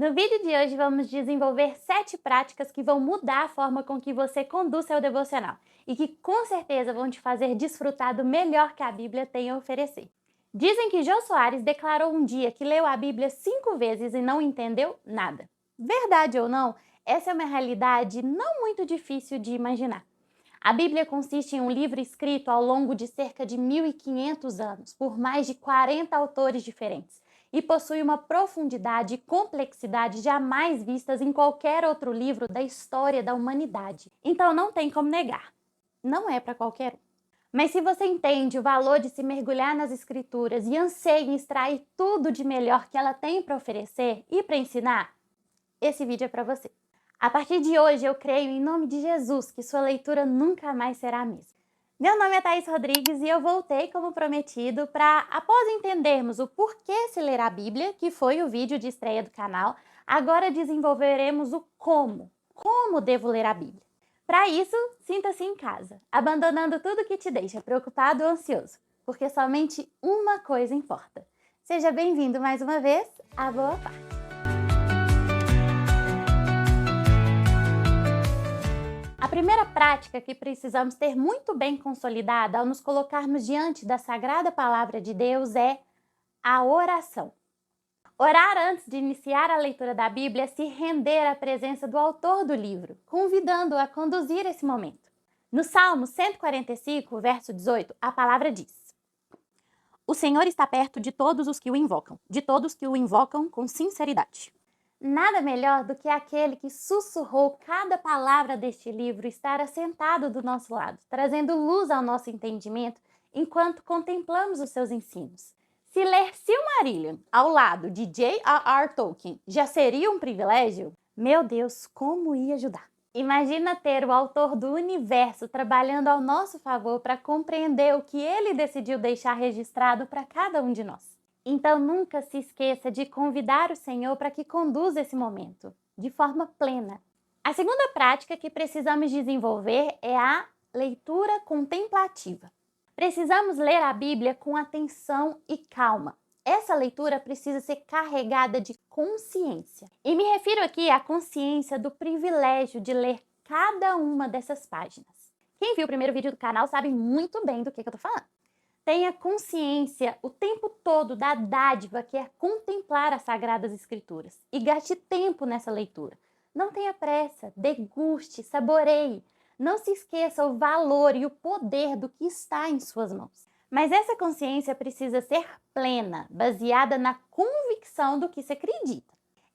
No vídeo de hoje vamos desenvolver 7 práticas que vão mudar a forma com que você conduz seu devocional e que com certeza vão te fazer desfrutar do melhor que a Bíblia tem a oferecer. Dizem que Jô Soares declarou um dia que leu a Bíblia 5 vezes e não entendeu nada. Verdade ou não, essa é uma realidade não muito difícil de imaginar. A Bíblia consiste em um livro escrito ao longo de cerca de 1500 anos, por mais de 40 autores diferentes, e possui uma profundidade e complexidade jamais vistas em qualquer outro livro da história da humanidade. Então não tem como negar, não é para qualquer um. Mas se você entende o valor de se mergulhar nas Escrituras e anseia em extrair tudo de melhor que ela tem para oferecer e para ensinar, esse vídeo é para você. A partir de hoje, eu creio em nome de Jesus que sua leitura nunca mais será a mesma. Meu nome é Thaís Rodrigues e eu voltei como prometido para, após entendermos o porquê se ler a Bíblia, que foi o vídeo de estreia do canal, agora desenvolveremos o como. Como devo ler a Bíblia? Para isso, sinta-se em casa, abandonando tudo que te deixa preocupado ou ansioso, porque somente uma coisa importa. Seja bem-vindo mais uma vez à Boa Parte. A primeira prática que precisamos ter muito bem consolidada ao nos colocarmos diante da Sagrada Palavra de Deus é a oração. Orar antes de iniciar a leitura da Bíblia é se render à presença do autor do livro, convidando-o a conduzir esse momento. No Salmo 145, verso 18, a palavra diz: O Senhor está perto de todos os que o invocam, de todos que o invocam com sinceridade. Nada melhor do que aquele que sussurrou cada palavra deste livro estar assentado do nosso lado, trazendo luz ao nosso entendimento enquanto contemplamos os seus ensinos. Se ler Silmarillion ao lado de J.R.R. Tolkien já seria um privilégio, meu Deus, como ia ajudar! Imagina ter o autor do universo trabalhando ao nosso favor para compreender o que ele decidiu deixar registrado para cada um de nós. Então nunca se esqueça de convidar o Senhor para que conduza esse momento, de forma plena. A segunda prática que precisamos desenvolver é a leitura contemplativa. Precisamos ler a Bíblia com atenção e calma. Essa leitura precisa ser carregada de consciência. E me refiro aqui à consciência do privilégio de ler cada uma dessas páginas. Quem viu o primeiro vídeo do canal sabe muito bem do que eu estou falando. Tenha consciência o tempo todo da dádiva que é contemplar as Sagradas Escrituras e gaste tempo nessa leitura. Não tenha pressa, deguste, saboreie. Não se esqueça o valor e o poder do que está em suas mãos. Mas essa consciência precisa ser plena, baseada na convicção do que se acredita.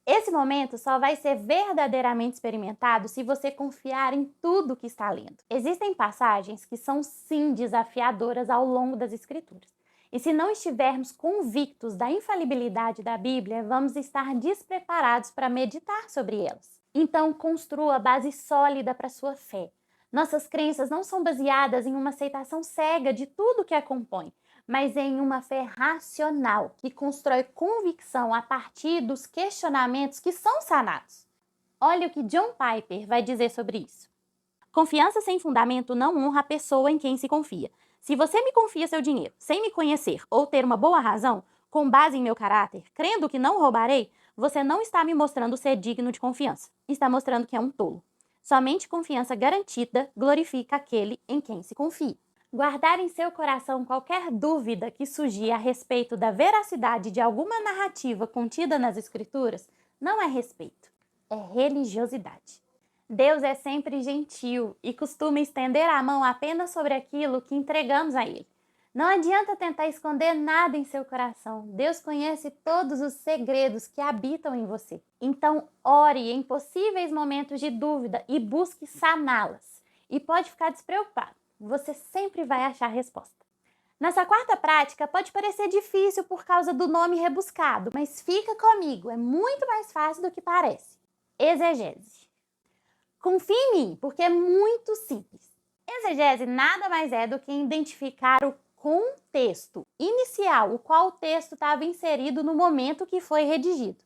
Esse momento só vai ser verdadeiramente experimentado se você confiar em tudo que está lendo. Existem passagens que são sim desafiadoras ao longo das Escrituras. E se não estivermos convictos da infalibilidade da Bíblia, vamos estar despreparados para meditar sobre elas. Então, construa a base sólida para a sua fé. Nossas crenças não são baseadas em uma aceitação cega de tudo que a compõe, mas em uma fé racional, que constrói convicção a partir dos questionamentos que são sanados. Olha o que John Piper vai dizer sobre isso. Confiança sem fundamento não honra a pessoa em quem se confia. Se você me confia seu dinheiro, sem me conhecer ou ter uma boa razão, com base em meu caráter, crendo que não roubarei, você não está me mostrando ser digno de confiança. Está mostrando que é um tolo. Somente confiança garantida glorifica aquele em quem se confia. Guardar em seu coração qualquer dúvida que surgir a respeito da veracidade de alguma narrativa contida nas Escrituras não é respeito, é religiosidade. Deus é sempre gentil e costuma estender a mão apenas sobre aquilo que entregamos a Ele. Não adianta tentar esconder nada em seu coração. Deus conhece todos os segredos que habitam em você. Então, ore em possíveis momentos de dúvida e busque saná-las. E pode ficar despreocupado. Você sempre vai achar a resposta. Nessa quarta prática, pode parecer difícil por causa do nome rebuscado, mas fica comigo, é muito mais fácil do que parece. Exegese. Confie em mim, porque é muito simples. Exegese nada mais é do que identificar o contexto inicial, o qual o texto estava inserido no momento que foi redigido.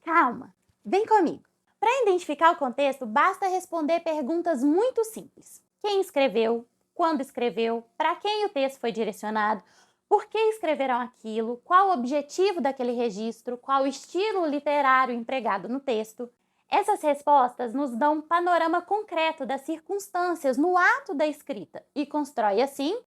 Calma, vem comigo. Para identificar o contexto, basta responder perguntas muito simples. Quem escreveu? Quando escreveu? Para quem o texto foi direcionado? Por que escreveram aquilo? Qual o objetivo daquele registro? Qual o estilo literário empregado no texto? Essas respostas nos dão um panorama concreto das circunstâncias no ato da escrita e constrói, assim,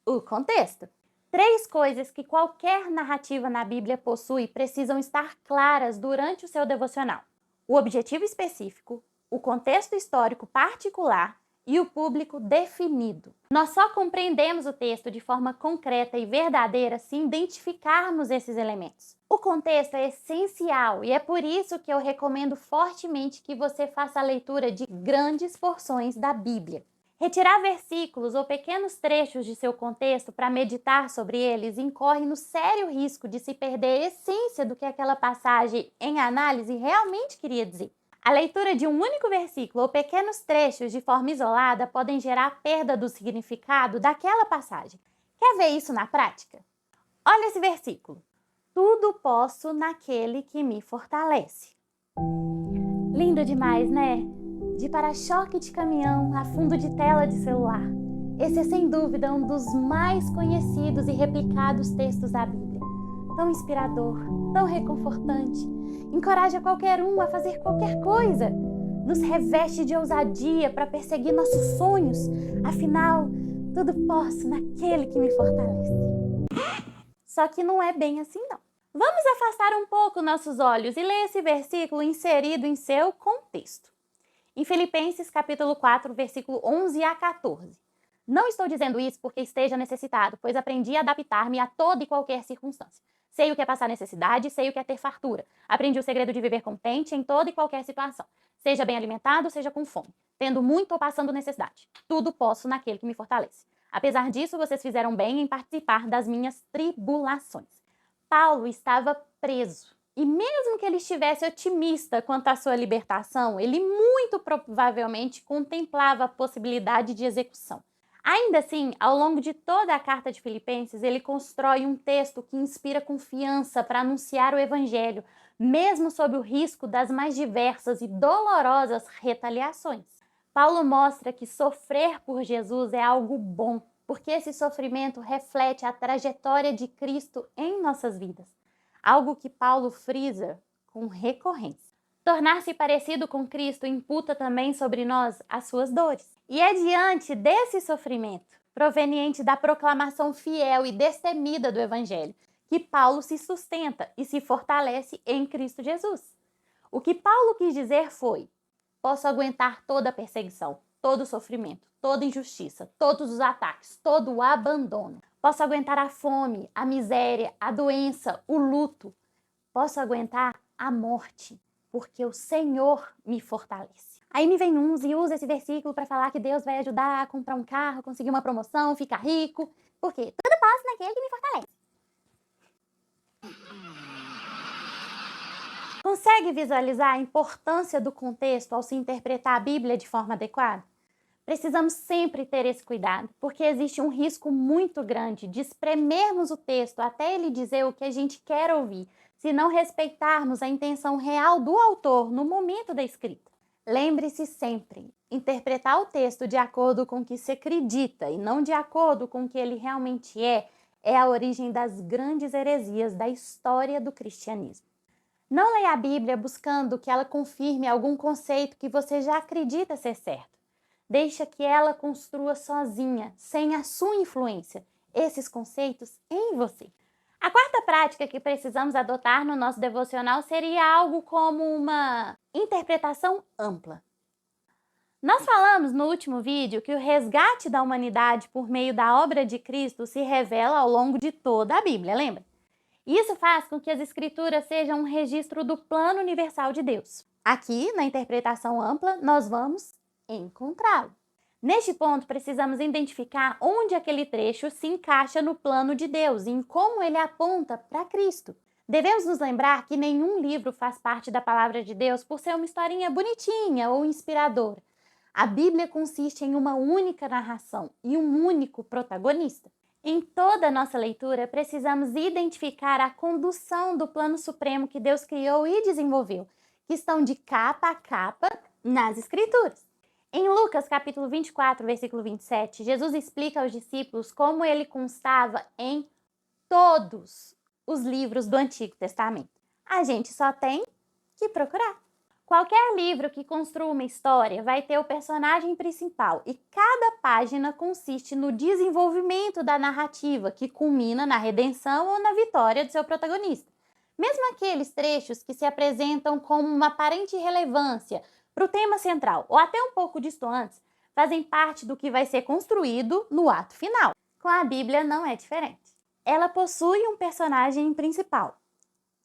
o contexto. 3 coisas que qualquer narrativa na Bíblia possui precisam estar claras durante o seu devocional: o objetivo específico, o contexto histórico particular e o público definido. Nós só compreendemos o texto de forma concreta e verdadeira se identificarmos esses elementos. O contexto é essencial e é por isso que eu recomendo fortemente que você faça a leitura de grandes porções da Bíblia. Retirar versículos ou pequenos trechos de seu contexto para meditar sobre eles incorre no sério risco de se perder a essência do que aquela passagem em análise realmente queria dizer. A leitura de um único versículo ou pequenos trechos de forma isolada podem gerar perda do significado daquela passagem. Quer ver isso na prática? Olha esse versículo. Tudo posso naquele que me fortalece. Lindo demais, né? De para-choque de caminhão a fundo de tela de celular. Esse é sem dúvida um dos mais conhecidos e replicados textos da Bíblia. Tão inspirador, tão reconfortante, encoraja qualquer um a fazer qualquer coisa, nos reveste de ousadia para perseguir nossos sonhos. Afinal, tudo posso naquele que me fortalece. Só que não é bem assim não. Vamos afastar um pouco nossos olhos e ler esse versículo inserido em seu contexto. Em Filipenses capítulo 4, versículo 11 a 14. Não estou dizendo isso porque esteja necessitado, pois aprendi a adaptar-me a toda e qualquer circunstância. Sei o que é passar necessidade, sei o que é ter fartura. Aprendi o segredo de viver contente em toda e qualquer situação. Seja bem alimentado, seja com fome. Tendo muito ou passando necessidade. Tudo posso naquele que me fortalece. Apesar disso, vocês fizeram bem em participar das minhas tribulações. Paulo estava preso. E mesmo que ele estivesse otimista quanto à sua libertação, ele muito provavelmente contemplava a possibilidade de execução. Ainda assim, ao longo de toda a carta de Filipenses, ele constrói um texto que inspira confiança para anunciar o evangelho, mesmo sob o risco das mais diversas e dolorosas retaliações. Paulo mostra que sofrer por Jesus é algo bom, porque esse sofrimento reflete a trajetória de Cristo em nossas vidas. Algo que Paulo frisa com recorrência. Tornar-se parecido com Cristo imputa também sobre nós as suas dores. E é diante desse sofrimento, proveniente da proclamação fiel e destemida do Evangelho, que Paulo se sustenta e se fortalece em Cristo Jesus. O que Paulo quis dizer foi: posso aguentar toda a perseguição, todo o sofrimento, toda injustiça, todos os ataques, todo o abandono. Posso aguentar a fome, a miséria, a doença, o luto. Posso aguentar a morte, porque o Senhor me fortalece. Aí me vem uns e usa esse versículo para falar que Deus vai ajudar a comprar um carro, conseguir uma promoção, ficar rico. Por quê? Tudo posso naquele que me fortalece. Consegue visualizar a importância do contexto ao se interpretar a Bíblia de forma adequada? Precisamos sempre ter esse cuidado, porque existe um risco muito grande de espremermos o texto até ele dizer o que a gente quer ouvir, se não respeitarmos a intenção real do autor no momento da escrita. Lembre-se sempre, interpretar o texto de acordo com o que se acredita e não de acordo com o que ele realmente é a origem das grandes heresias da história do cristianismo. Não leia a Bíblia buscando que ela confirme algum conceito que você já acredita ser certo. Deixa que ela construa sozinha, sem a sua influência, esses conceitos em você. A quarta prática que precisamos adotar no nosso devocional seria algo como uma interpretação ampla. Nós falamos no último vídeo que o resgate da humanidade por meio da obra de Cristo se revela ao longo de toda a Bíblia, lembra? Isso faz com que as Escrituras sejam um registro do plano universal de Deus. Aqui, na interpretação ampla, nós vamos encontrá-lo. Neste ponto, precisamos identificar onde aquele trecho se encaixa no plano de Deus e em como ele aponta para Cristo. Devemos nos lembrar que nenhum livro faz parte da palavra de Deus por ser uma historinha bonitinha ou inspiradora. A Bíblia consiste em uma única narração e um único protagonista. Em toda a nossa leitura, precisamos identificar a condução do plano supremo que Deus criou e desenvolveu, que estão de capa a capa nas Escrituras. Em Lucas capítulo 24, versículo 27, Jesus explica aos discípulos como ele constava em todos os livros do Antigo Testamento. A gente só tem que procurar. Qualquer livro que construa uma história vai ter o personagem principal e cada página consiste no desenvolvimento da narrativa que culmina na redenção ou na vitória do seu protagonista. Mesmo aqueles trechos que se apresentam como uma aparente irrelevância para o tema central ou até um pouco distantes, fazem parte do que vai ser construído no ato final. Com a Bíblia não é diferente. Ela possui um personagem principal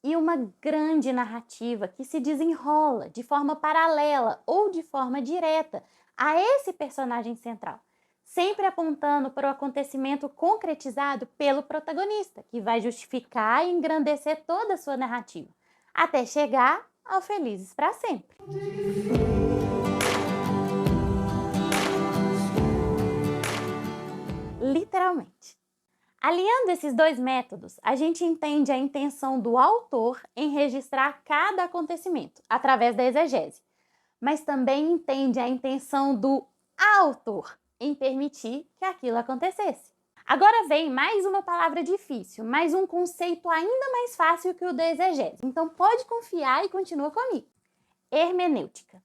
e uma grande narrativa que se desenrola de forma paralela ou de forma direta a esse personagem central, sempre apontando para o acontecimento concretizado pelo protagonista, que vai justificar e engrandecer toda a sua narrativa, até chegar ao Felizes para Sempre. Literalmente. Alinhando esses dois métodos, a gente entende a intenção do autor em registrar cada acontecimento através da exegese, mas também entende a intenção do autor em permitir que aquilo acontecesse. Agora vem mais uma palavra difícil, mais um conceito ainda mais fácil que o da exegese. Então pode confiar e continua comigo. Hermenêutica.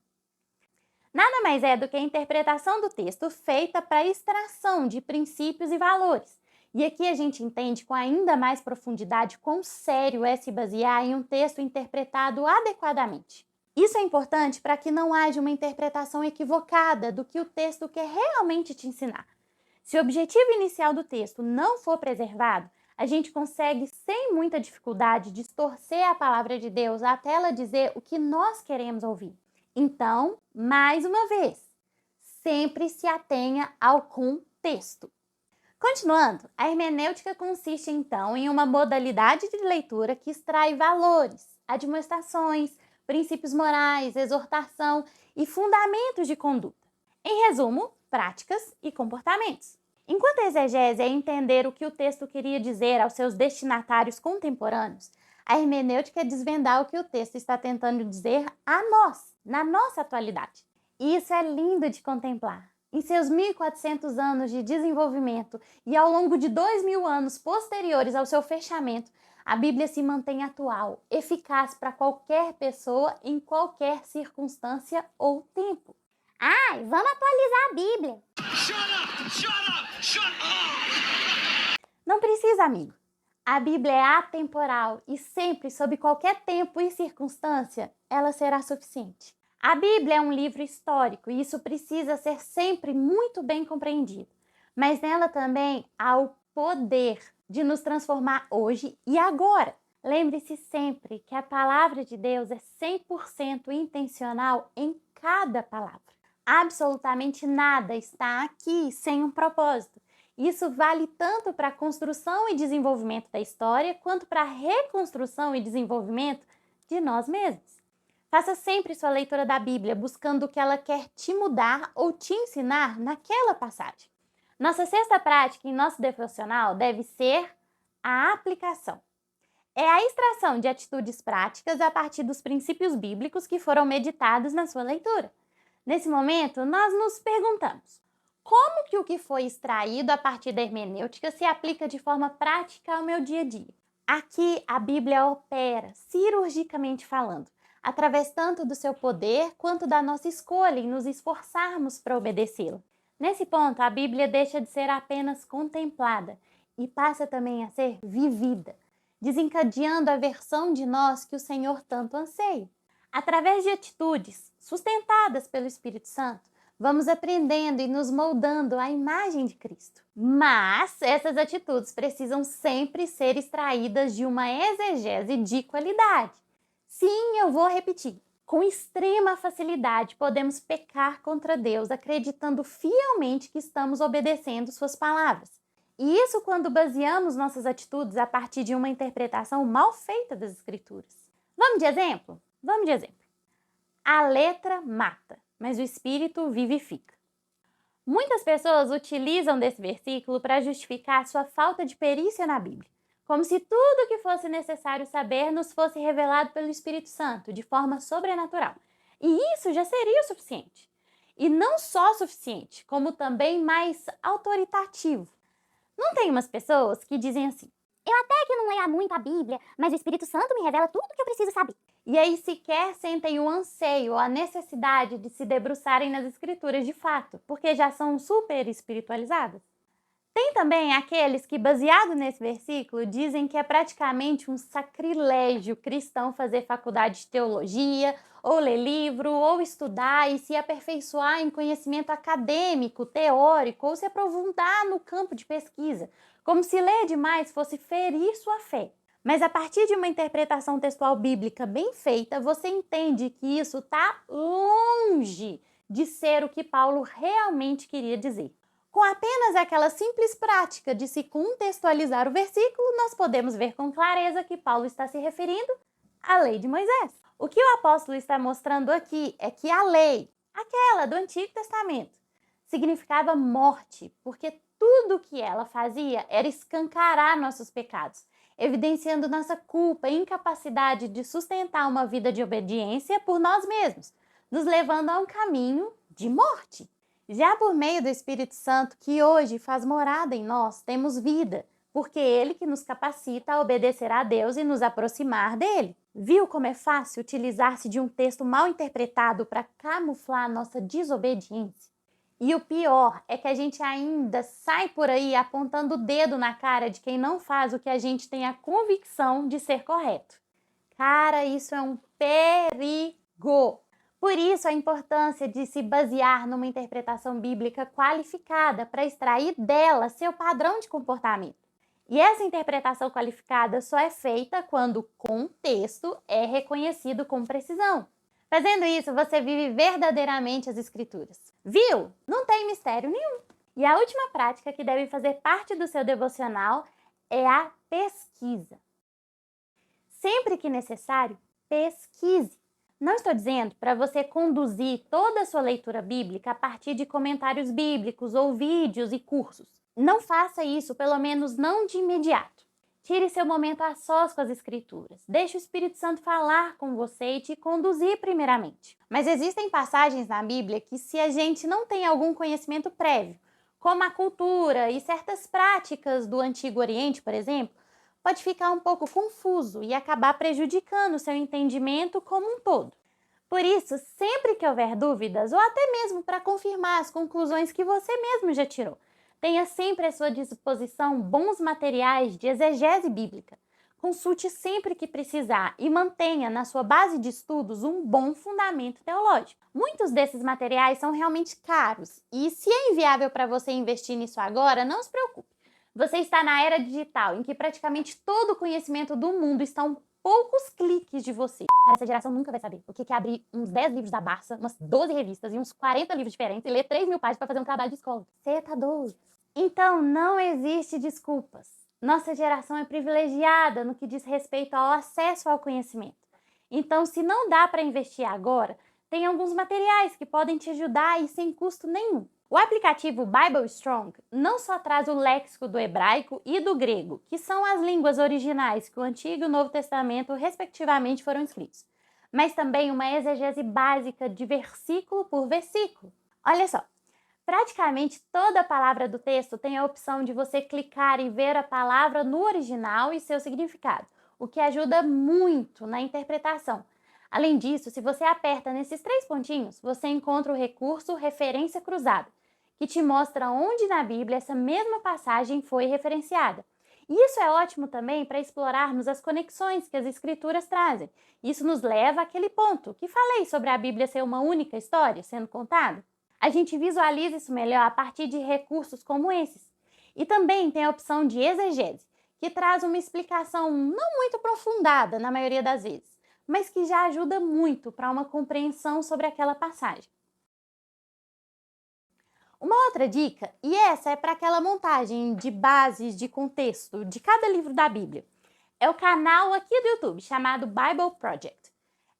Nada mais é do que a interpretação do texto feita para extração de princípios e valores. E aqui a gente entende com ainda mais profundidade quão sério é se basear em um texto interpretado adequadamente. Isso é importante para que não haja uma interpretação equivocada do que o texto quer realmente te ensinar. Se o objetivo inicial do texto não for preservado, a gente consegue sem muita dificuldade distorcer a palavra de Deus até ela dizer o que nós queremos ouvir. Então, mais uma vez, sempre se atenha ao contexto. Continuando, a hermenêutica consiste então em uma modalidade de leitura que extrai valores, admoestações, princípios morais, exortação e fundamentos de conduta. Em resumo, práticas e comportamentos. Enquanto a exegese é entender o que o texto queria dizer aos seus destinatários contemporâneos, a hermenêutica é desvendar o que o texto está tentando dizer a nós, na nossa atualidade. E isso é lindo de contemplar. Em seus 1.400 anos de desenvolvimento e ao longo de 2.000 anos posteriores ao seu fechamento, a Bíblia se mantém atual, eficaz para qualquer pessoa em qualquer circunstância ou tempo. Ai, vamos atualizar a Bíblia. Shut up! Não precisa, amigo. A Bíblia é atemporal e sempre, sob qualquer tempo e circunstância, ela será suficiente. A Bíblia é um livro histórico e isso precisa ser sempre muito bem compreendido. Mas nela também há o poder de nos transformar hoje e agora. Lembre-se sempre que a palavra de Deus é 100% intencional em cada palavra. Absolutamente nada está aqui sem um propósito. Isso vale tanto para a construção e desenvolvimento da história, quanto para a reconstrução e desenvolvimento de nós mesmos. Faça sempre sua leitura da Bíblia, buscando o que ela quer te mudar ou te ensinar naquela passagem. Nossa sexta prática em nosso devocional deve ser a aplicação. É a extração de atitudes práticas a partir dos princípios bíblicos que foram meditados na sua leitura. Nesse momento, nós nos perguntamos: como que o que foi extraído a partir da hermenêutica se aplica de forma prática ao meu dia a dia? Aqui a Bíblia opera, cirurgicamente falando, através tanto do seu poder quanto da nossa escolha em nos esforçarmos para obedecê-la. Nesse ponto, a Bíblia deixa de ser apenas contemplada e passa também a ser vivida, desencadeando a versão de nós que o Senhor tanto anseia. Através de atitudes sustentadas pelo Espírito Santo, vamos aprendendo e nos moldando à imagem de Cristo. Mas essas atitudes precisam sempre ser extraídas de uma exegese de qualidade. Sim, eu vou repetir. Com extrema facilidade, podemos pecar contra Deus, acreditando fielmente que estamos obedecendo suas palavras. E isso quando baseamos nossas atitudes a partir de uma interpretação mal feita das Escrituras. Vamos de exemplo? Vamos de exemplo. A letra mata, mas o Espírito vivifica. Muitas pessoas utilizam desse versículo para justificar sua falta de perícia na Bíblia, como se tudo o que fosse necessário saber nos fosse revelado pelo Espírito Santo, de forma sobrenatural. E isso já seria o suficiente. E não só suficiente, como também mais autoritativo. Não tem umas pessoas que dizem assim: Eu até que não leia muito a Bíblia, mas o Espírito Santo me revela tudo o que eu preciso saber. E aí sequer sentem o anseio ou a necessidade de se debruçarem nas escrituras de fato, porque já são super espiritualizadas. Tem também aqueles que, baseado nesse versículo, dizem que é praticamente um sacrilégio cristão fazer faculdade de teologia, ou ler livro, ou estudar e se aperfeiçoar em conhecimento acadêmico, teórico, ou se aprofundar no campo de pesquisa, como se ler demais fosse ferir sua fé. Mas a partir de uma interpretação textual bíblica bem feita, você entende que isso está longe de ser o que Paulo realmente queria dizer. Com apenas aquela simples prática de se contextualizar o versículo, nós podemos ver com clareza que Paulo está se referindo à lei de Moisés. O que o apóstolo está mostrando aqui é que a lei, aquela do Antigo Testamento, significava morte, porque tudo o que ela fazia era escancarar nossos pecados, evidenciando nossa culpa e incapacidade de sustentar uma vida de obediência por nós mesmos, nos levando a um caminho de morte. Já por meio do Espírito Santo, que hoje faz morada em nós, temos vida, porque é Ele que nos capacita a obedecer a Deus e nos aproximar dele. Viu como é fácil utilizar-se de um texto mal interpretado para camuflar nossa desobediência? E o pior é que a gente ainda sai por aí apontando o dedo na cara de quem não faz o que a gente tem a convicção de ser correto. Cara, isso é um perigo! Por isso, a importância de se basear numa interpretação bíblica qualificada para extrair dela seu padrão de comportamento. E essa interpretação qualificada só é feita quando o contexto é reconhecido com precisão. Fazendo isso, você vive verdadeiramente as Escrituras. Viu? Não tem mistério nenhum. E a última prática que deve fazer parte do seu devocional é a pesquisa. Sempre que necessário, pesquise. Não estou dizendo para você conduzir toda a sua leitura bíblica a partir de comentários bíblicos ou vídeos e cursos. Não faça isso, pelo menos não de imediato. Tire seu momento a sós com as Escrituras. Deixe o Espírito Santo falar com você e te conduzir primeiramente. Mas existem passagens na Bíblia que, se a gente não tem algum conhecimento prévio, como a cultura e certas práticas do Antigo Oriente, por exemplo, pode ficar um pouco confuso e acabar prejudicando o seu entendimento como um todo. Por isso, sempre que houver dúvidas, ou até mesmo para confirmar as conclusões que você mesmo já tirou, tenha sempre à sua disposição bons materiais de exegese bíblica. Consulte sempre que precisar e mantenha na sua base de estudos um bom fundamento teológico. Muitos desses materiais são realmente caros e, se é inviável para você investir nisso agora, não se preocupe. Você está na era digital, em que praticamente todo o conhecimento do mundo está a poucos cliques de você. Cara, essa geração nunca vai saber o que é abrir uns 10 livros da Barça, umas 12 revistas e uns 40 livros diferentes e ler 3.000 páginas para fazer um trabalho de escola. Você tá doido? Então, não existe desculpas. Nossa geração é privilegiada no que diz respeito ao acesso ao conhecimento. Então, se não dá para investir agora, tem alguns materiais que podem te ajudar e sem custo nenhum. O aplicativo Bible Strong não só traz o léxico do hebraico e do grego, que são as línguas originais que o Antigo e o Novo Testamento, respectivamente, foram escritos, mas também uma exegese básica de versículo por versículo. Olha só, praticamente toda a palavra do texto tem a opção de você clicar e ver a palavra no original e seu significado, o que ajuda muito na interpretação. Além disso, se você aperta nesses 3 pontinhos, você encontra o recurso Referência Cruzada, que te mostra onde na Bíblia essa mesma passagem foi referenciada. E isso é ótimo também para explorarmos as conexões que as Escrituras trazem. Isso nos leva àquele ponto que falei sobre a Bíblia ser uma única história sendo contada. A gente visualiza isso melhor a partir de recursos como esses. E também tem a opção de exegese, que traz uma explicação não muito aprofundada na maioria das vezes, mas que já ajuda muito para uma compreensão sobre aquela passagem. Uma outra dica, e essa é para aquela montagem de bases de contexto de cada livro da Bíblia, é o canal aqui do YouTube chamado Bible Project.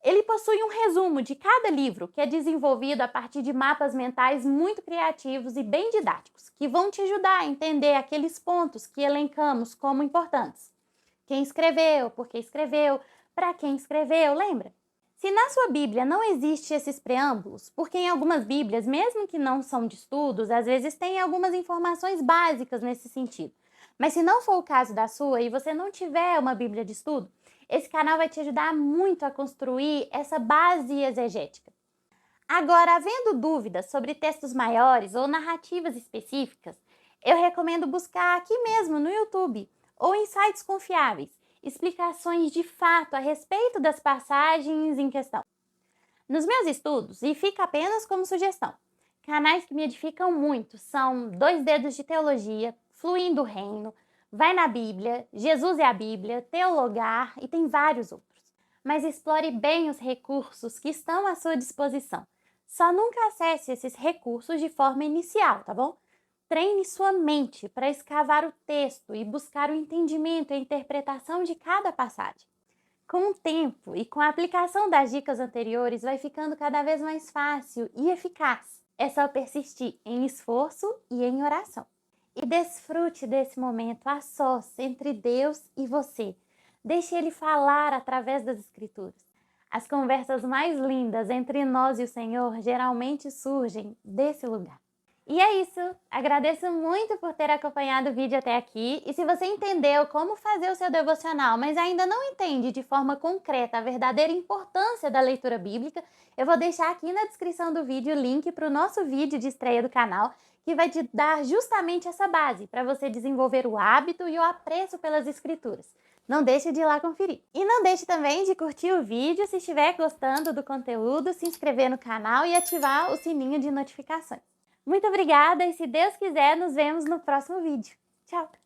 Ele possui um resumo de cada livro que é desenvolvido a partir de mapas mentais muito criativos e bem didáticos, que vão te ajudar a entender aqueles pontos que elencamos como importantes. Quem escreveu, por que escreveu, para quem escreveu, lembra? Se na sua Bíblia não existe esses preâmbulos, porque em algumas Bíblias, mesmo que não são de estudos, às vezes tem algumas informações básicas nesse sentido. Mas se não for o caso da sua e você não tiver uma Bíblia de estudo, esse canal vai te ajudar muito a construir essa base exegética. Agora, havendo dúvidas sobre textos maiores ou narrativas específicas, eu recomendo buscar aqui mesmo no YouTube ou em sites confiáveis explicações de fato a respeito das passagens em questão. Nos meus estudos, e fica apenas como sugestão, canais que me edificam muito são Dois Dedos de Teologia, Fluindo o Reino, Vai na Bíblia, Jesus é a Bíblia, Teologar e tem vários outros. Mas explore bem os recursos que estão à sua disposição. Só nunca acesse esses recursos de forma inicial, tá bom? Treine sua mente para escavar o texto e buscar o entendimento e a interpretação de cada passagem. Com o tempo e com a aplicação das dicas anteriores, vai ficando cada vez mais fácil e eficaz. É só persistir em esforço e em oração. E desfrute desse momento a sós entre Deus e você. Deixe Ele falar através das Escrituras. As conversas mais lindas entre nós e o Senhor geralmente surgem desse lugar. E é isso, agradeço muito por ter acompanhado o vídeo até aqui e se você entendeu como fazer o seu devocional, mas ainda não entende de forma concreta a verdadeira importância da leitura bíblica, eu vou deixar aqui na descrição do vídeo o link para o nosso vídeo de estreia do canal, que vai te dar justamente essa base para você desenvolver o hábito e o apreço pelas escrituras. Não deixe de ir lá conferir. E não deixe também de curtir o vídeo se estiver gostando do conteúdo, se inscrever no canal e ativar o sininho de notificações. Muito obrigada e se Deus quiser, nos vemos no próximo vídeo. Tchau!